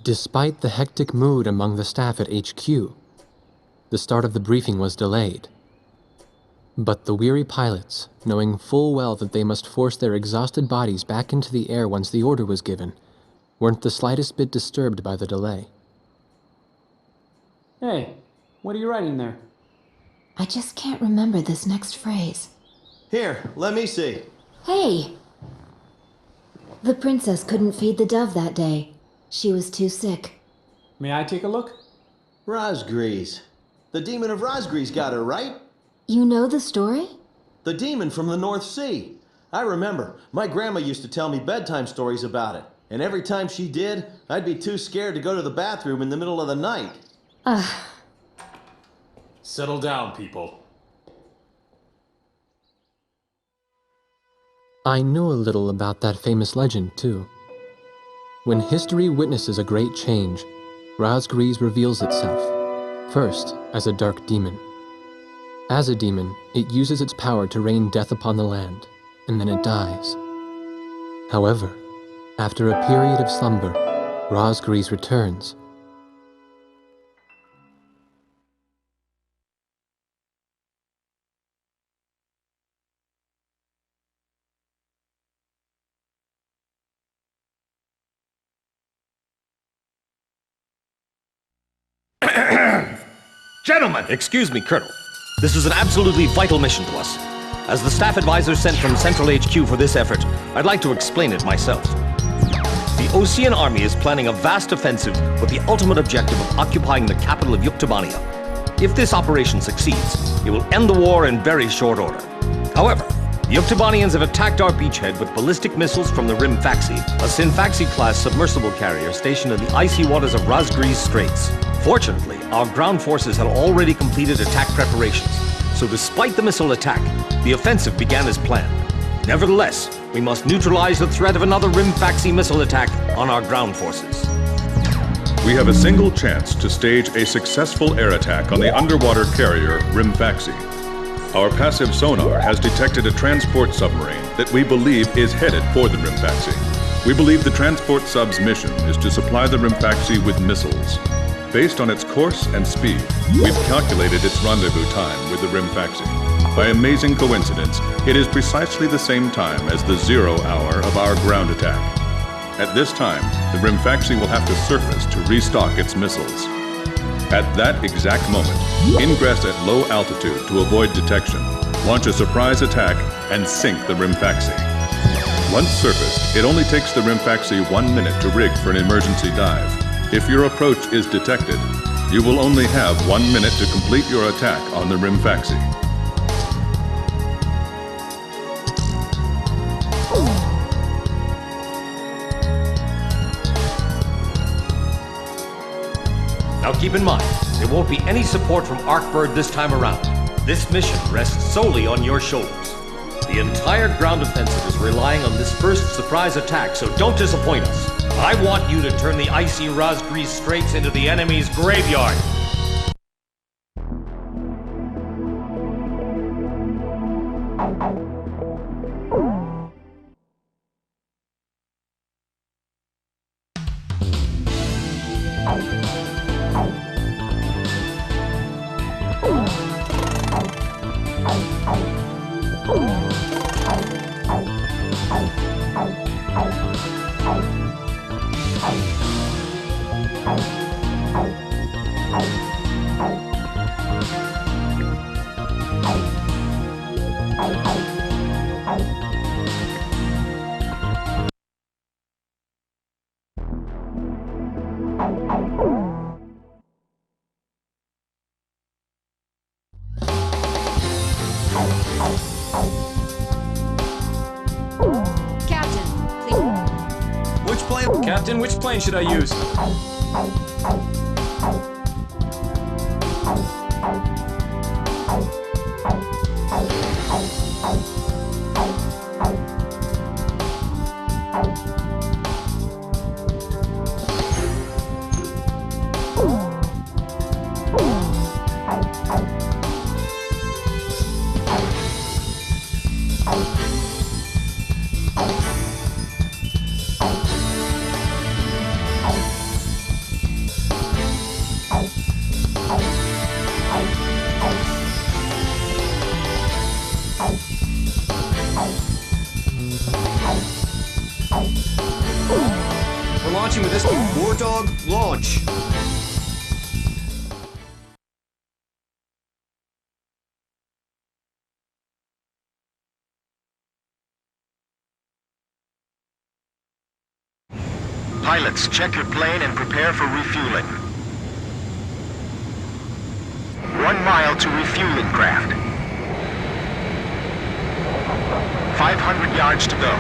Despite the hectic mood among the staff at HQ, the start of the briefing was delayed. But the weary pilots, knowing full well that they must force their exhausted bodies back into the air once the order was given, weren't the slightest bit disturbed by the delay. Hey, what are you writing there? I just can't remember this next phrase. Here, let me see. Hey! The princess couldn't feed the dove that day. She was too sick. May I take a look? Razgriz. The demon of Razgriz got her, right? You know the story? The demon from the North Sea. I remember. My grandma used to tell me bedtime stories about it. And every time she did, I'd be too scared to go to the bathroom in the middle of the night. Settle down, people. I knew a little about that famous legend, too. When history witnesses a great change, Rasgriz reveals itself, first as a dark demon. As a demon, it uses its power to rain death upon the land, and then it dies. However, after a period of slumber, Rasgriz returns. Gentlemen! Excuse me, Colonel. This is an absolutely vital mission to us. As the staff advisor sent from Central HQ for this effort, I'd like to explain it myself. The Osean army is planning a vast offensive with the ultimate objective of occupying the capital of Yuktobania. If this operation succeeds, it will end the war in very short order. However, the Yuktobanians have attacked our beachhead with ballistic missiles from the Rimfaxi, a Sinfaxi-class submersible carrier stationed in the icy waters of Razgriz Straits. Fortunately, our ground forces had already completed attack preparations, so despite the missile attack, the offensive began as planned. Nevertheless, we must neutralize the threat of another Rimfaxi missile attack on our ground forces. We have a single chance to stage a successful air attack on the underwater carrier Rimfaxi. Our passive sonar has detected a transport submarine that we believe is headed for the Rimfaxi. We believe the transport sub's mission is to supply the Rimfaxi with missiles. Based on its course and speed, we've calculated its rendezvous time with the Rimfaxi. By amazing coincidence, it is precisely the same time as the 0 hour of our ground attack. At this time, the Rimfaxi will have to surface to restock its missiles. At that exact moment, ingress at low altitude to avoid detection, launch a surprise attack, and sink the Rimfaxi. Once surfaced, it only takes the Rimfaxi 1 minute to rig for an emergency dive. If your approach is detected, you will only have 1 minute to complete your attack on the Rimfaxi. Now keep in mind, there won't be any support from Arkbird this time around. This mission rests solely on your shoulders. The entire ground offensive is relying on this first surprise attack, so don't disappoint us. I want you to turn the icy Razgriz Straits into the enemy's graveyard. Captain, which plane should I use? connection with this War Dog, launch. Pilots, check your plane and prepare for refueling. 1 mile to refueling craft. 500 yards to go.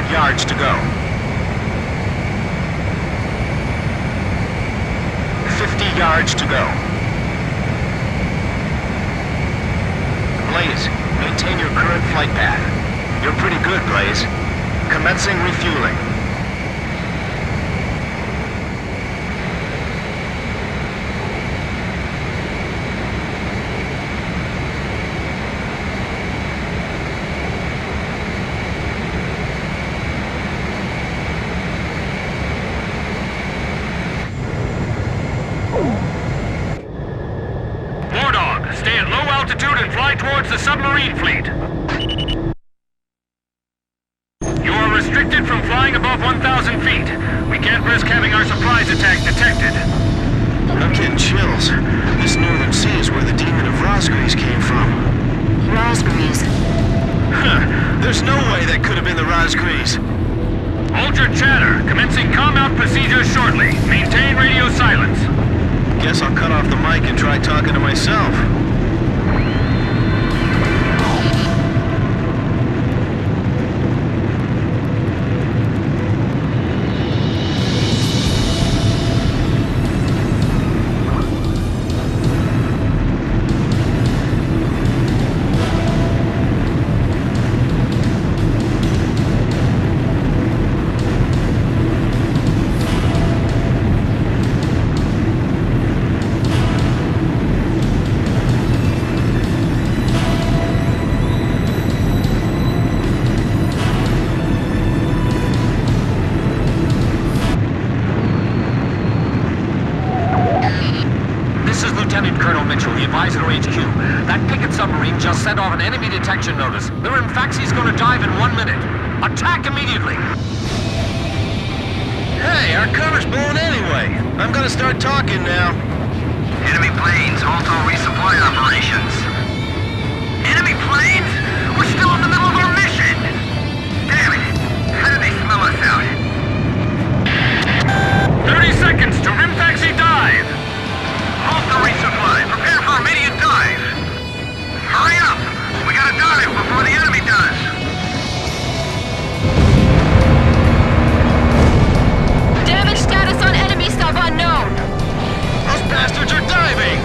Yards to go. 50 yards to go. Blaze, maintain your current flight path. You're pretty good, Blaze. Commencing refueling. Towards the submarine fleet. You are restricted from flying above 1,000 feet. We can't risk having our surprise attack detected. I'm getting chills. This northern sea is where the demon of Razgriz came from. Rasgriz. Huh. There's no way that could have been the Razgriz. Hold your chatter. Commencing com-out procedures shortly. Maintain radio silence. Guess I'll cut off the mic and try talking to myself. Just sent off an enemy detection notice. The Rimfaxi's gonna dive in 1 minute. Attack immediately! Hey, our cover's blown anyway. I'm gonna start talking now. Enemy planes, halt all resupply operations. Enemy planes? We're still in the middle of our mission! Damn it! How did they smell us out? 30 seconds to Rimfaxi dive! Halt the resupply. Prepare for immediate dive. Hurry up! We gotta dive before the enemy does! Damage status on enemy sub unknown! Those bastards are diving!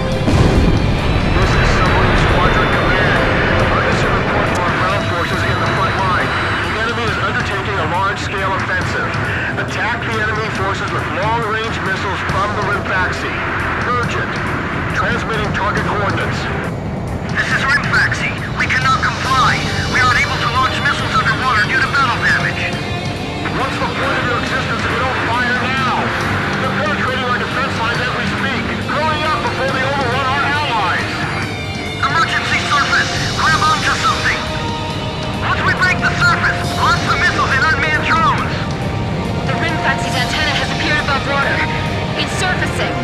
This is Submarine Squadron Command. Emergency report from our ground forces in the front line. The enemy is undertaking a large-scale offensive. Attack the enemy forces with long-range missiles from the Rimfaxi. Urgent. Transmitting target coordinates. This is Rimfaxi. We cannot comply. We are unable to launch missiles underwater due to battle damage. What's the point of your existence if you don't fire now? They're penetrating our defense lines as we speak. Hurry up before they overrun our allies. Emergency surface. Grab onto something. Once we break the surface, launch the missiles in unmanned drones. The Rimfaxi's antenna has appeared above water. It's surfacing.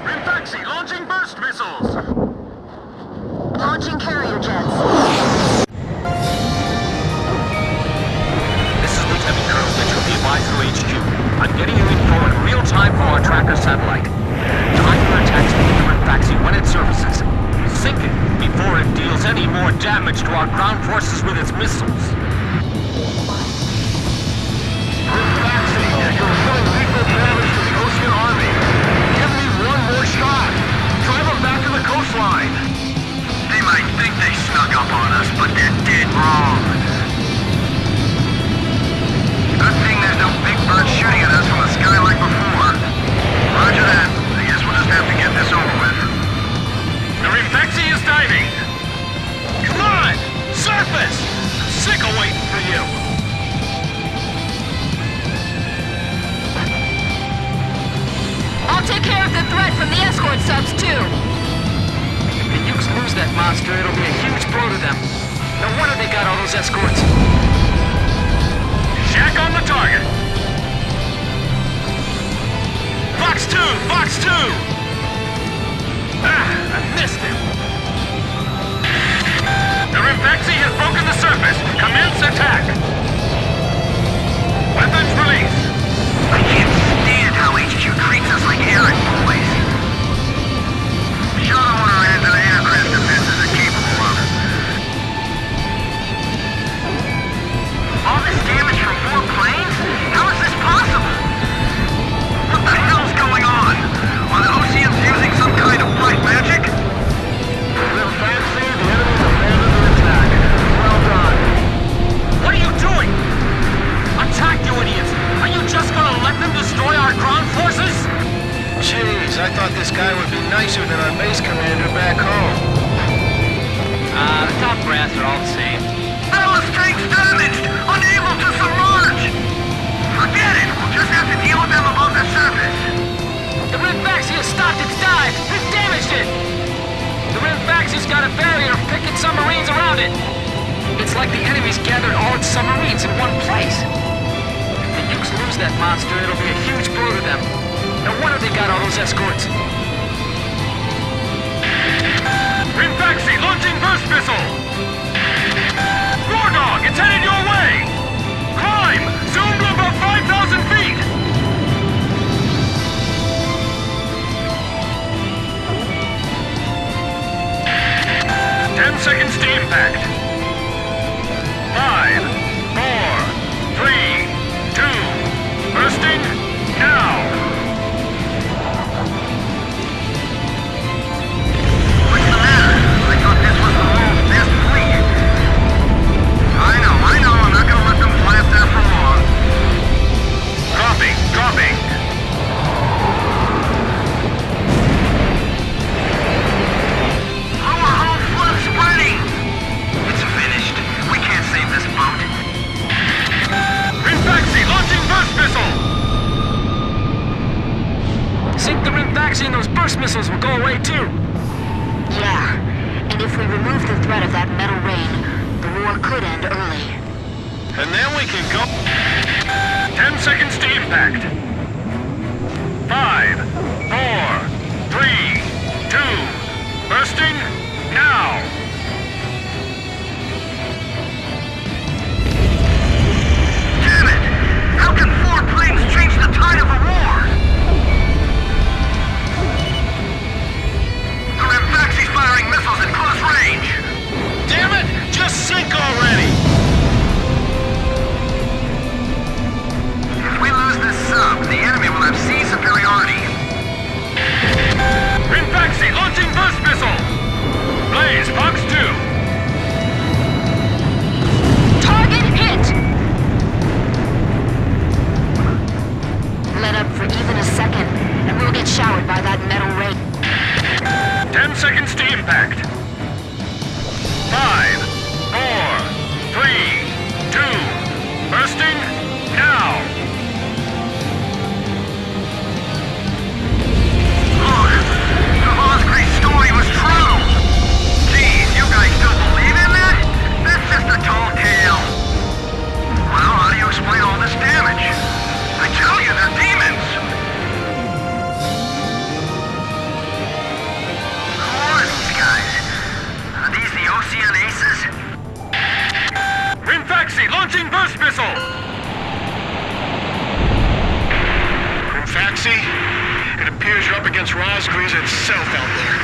Rimfaxi launching burst missiles! Launching carrier jets. This is Lieutenant Colonel Mitchell, the advisor HQ. I'm getting you info in real time from our tracker satellite. Time for attacks with the Rimfaxi when it surfaces. Sink it before it deals any more damage to our ground forces with its missiles. Rimfaxi, you're doing lethal damage to the Ocean Army. Give me one more shot. Drive them back to the coastline. They might think they snuck up on us, I'll take care of the threat from the escort subs, too. If the Ukes lose that monster, it'll be a huge blow to them. No wonder they got all those escorts. Shack on the target. Fox 2! Fox 2! Ah, I missed him. The Rimfaxi has broken the surface. Commence attack. Weapons release. I can't stand how HQ treats us like errand boys. Show them what our anti-aircraft defenses are capable of. All this damage from 4 planes? How is this possible? What the hell's going on? Are the Oceans using some kind of black magic? Rimfaxi, the enemy abandoned the attack. Well done. What are you doing? Attack, you idiots! Are you just gonna let them destroy our ground forces? Jeez, I thought this guy would be nicer than our base commander back home. The top brass are all the same. Ballastrate's damaged! Unable to submerge! Forget it! We'll just have to deal with them above the surface. The Rimfaxi has stopped its dive! We've damaged it! The Rimfaxi's got a barrier of picking submarines around it! It's like the enemy's gathered all its submarines in one place. If the Ukes lose that monster, it'll be a huge blow to them. No wonder they got all those escorts. Rimfaxi launching burst missile! War Dog, it's headed your way! Climb! Zoom to about 5,000 feet! Seconds to impact. 5, 4, 3, 2, bursting now! What's the matter? I thought this was the world's best fleet. I know, I'm not gonna let them fly up there for long. Dropping! Lower hull flood spreading! It's finished. We can't save this boat. Rimfaxi launching burst missile! Sink the Rimfaxi and those burst missiles will go away too. Yeah, and if we remove the threat of that metal rain, the war could end early. And then we can go... 10 seconds to impact. 5, 4, 3, 2, bursting now! Damn it! How can 4 planes change the tide of a war? The Rimfaxi's firing missiles at close range! Damn it! Just sink already! If we lose this sub, the enemy will have sea superiority. Rimfaxi launching burst missile! Blaze, Fox 2! Target hit! Let up for even a second, and we'll get showered by that metal rain. 10 seconds to impact. 5, 4, 3, 2, bursting now! Look! The Razgriz story was true! Geez, you guys still believe in that? That's just a tall tale. Well, how do you explain all this damage? I tell you, they're demons! Who are these guys? Are these the Ocean Aces? Rimfaxi launching burst missile! Rimfaxi? It appears you're up against Rasgriz itself out there.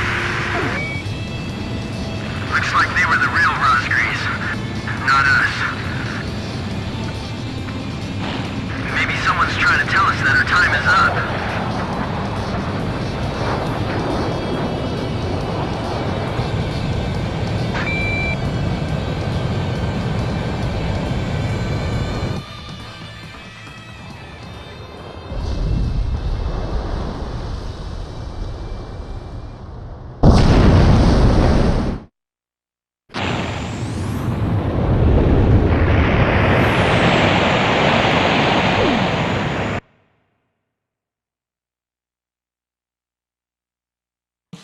Looks like they were the real Razgriz, not us. Maybe someone's trying to tell us that our time is up.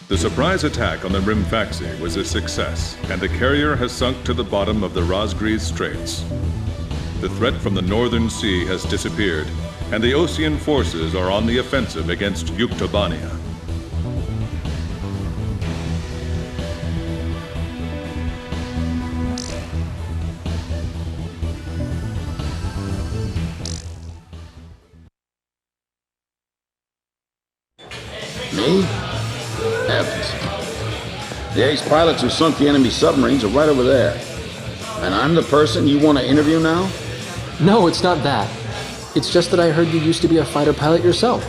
The surprise attack on the Rimfaxi was a success, and the carrier has sunk to the bottom of the Razgriz Straits. The threat from the northern sea has disappeared, and the Osean forces are on the offensive against Yuktobania. Me? Heavens. The ace pilots who sunk the enemy submarines are right over there. And I'm the person you want to interview now? No, it's not that. It's just that I heard you used to be a fighter pilot yourself.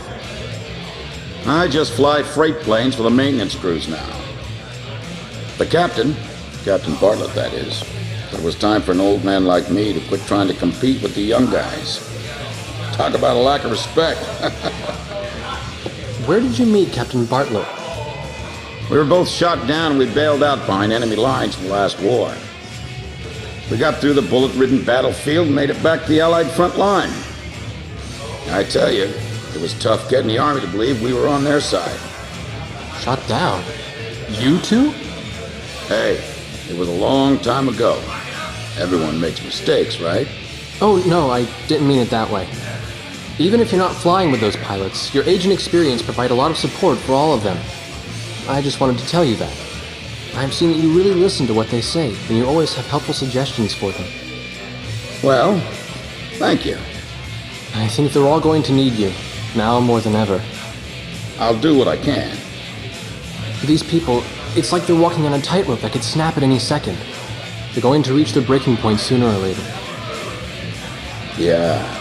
I just fly freight planes for the maintenance crews now. The captain, Captain Bartlett that is, thought it was time for an old man like me to quit trying to compete with the young guys. Talk about a lack of respect. Where did you meet Captain Bartlett? We were both shot down and we bailed out behind enemy lines from the last war. We got through the bullet-ridden battlefield and made it back to the Allied front line. I tell you, it was tough getting the Army to believe we were on their side. Shot down? You two? Hey, it was a long time ago. Everyone makes mistakes, right? Oh, no, I didn't mean it that way. Even if you're not flying with those pilots, your age and experience provide a lot of support for all of them. I just wanted to tell you that. I've seen that you really listen to what they say, and you always have helpful suggestions for them. Well, thank you. I think they're all going to need you, now more than ever. I'll do what I can. These people, it's like they're walking on a tightrope that could snap at any second. They're going to reach their breaking point sooner or later. Yeah.